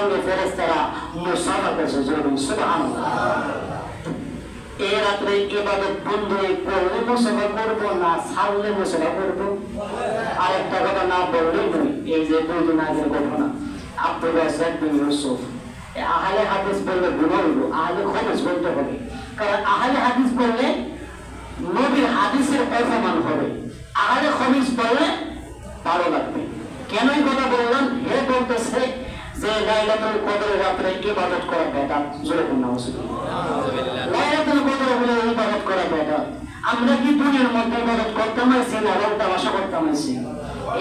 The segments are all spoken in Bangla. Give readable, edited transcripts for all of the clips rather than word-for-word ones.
সঙ্গে ফেরেশতারা মুসাফা করছে। সুবহানাল্লাহ। এই রাত্রে ইবাদত বন্ধ করলে মুসাফা করবো না ছাড়লে মুসাফা করবো? আরেকটা কথা না বললেই নয়, এই যে 2 দিন আগের ঘটনা, আব্দুর রাজ্জাক বিন ইউসুফ, আহলে হাদিস বললে গুনাহ হইল, আহলে খবিস বলতে হবে। কারণ আহলে হাদিস বললে নবীর হাদিসের অপমান হবে, আহলে খবিস বললে ভালো লাগবে। কেন এই কথা বললাম? হে বলতেছে যে লাইলাতুল কদরের রাতে ইবাদত করা বেদাত। জোরে বলুন নাউজুবিল্লাহ। লাইলাতুল কদর হলে ইবাদত করা বেদাত। আমরা কি দুনিয়ার মধ্যে ইবাদত করতাম আইছি না রং তামাশা করতাম আইছি?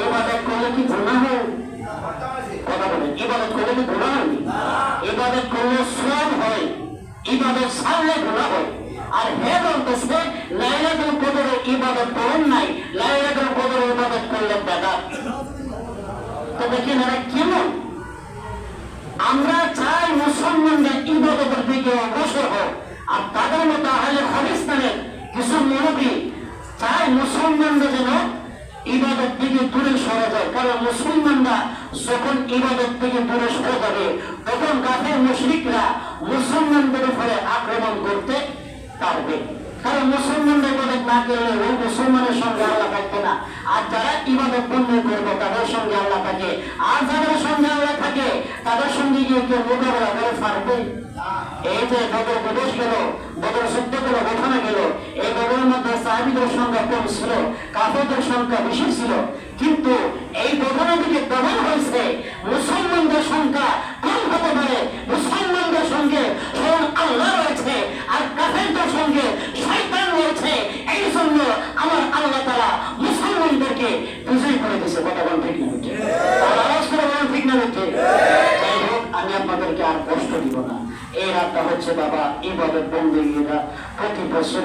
ইবাদত করলে কি গুনাহ হয়? কথা বলেন, ইবাদত করলে কি গুনাহ হয়? ইবাদত করলে সওয়াব হয়, ইবাদত ছাড়লে গুনাহ হয়। আর হে বলতেছে লাইলাতুল কদরে ইবাদত করেন নাই, লাইলাতুল কদরে ইবাদত করলে বেদাত। তো দেখেন এরা কেমন? আমরা চাই মুসলমানদের ইবাদতের দিকে অগ্রসর হোক, আর তাদের মতো আহলে হাদিসদের কিছু মুরব্বি চাই মুসলমানরা যেন ইবাদত থেকে দূরে সরে যায়। কারণ মুসলমানরা যখন ইবাদত থেকে দূরে সরে যাবে তখন কাফের মুশরিকরা মুসলমানদের উপরে আক্রমণ করতে পারবে। কারণ মুসলমানরা ইবাদত না করলে ওই মুসলমানের সঙ্গে আল্লাহ থাকবে না, আর যারা ইবাদত বন্ধ করবে তাদের সঙ্গে আল্লাহ থাকে। আর যাদের সঙ্গে আল্লাহ থাকে তাদের সঙ্গে গিয়ে কেউ মোকাবেলা করে পারবে? এই যে বদর প্রবেশ গেল, বদর যুদ্ধ গেল, ঘটনা গেল, এই বদরের মধ্যে সাহাবীদের সংখ্যা কম ছিল, কাফেরদের সংখ্যা বেশি ছিল, কিন্তু এই ঘটনা থেকে প্রমাণ হয়েছে মুসলমানদের সংখ্যা কম হতে পারে, মুসলমানদের সঙ্গে স্বয়ং আল্লাহ রয়েছে আর কাফেরদের সঙ্গে শয়তান রয়েছে। এই জন্য আমার আল্লাহ তাআলা মুসলমানদেরকে বিজয় করে দিয়েছে। কথা বলেন ঠিক না? আওয়াজ করে বলেন ঠিক না? যাই হোক, আমি আপনাদেরকে আর কষ্ট দিব না। এই রাতটা হচ্ছে বাবা ইবাদত বন্দেগীরা প্রতি বছর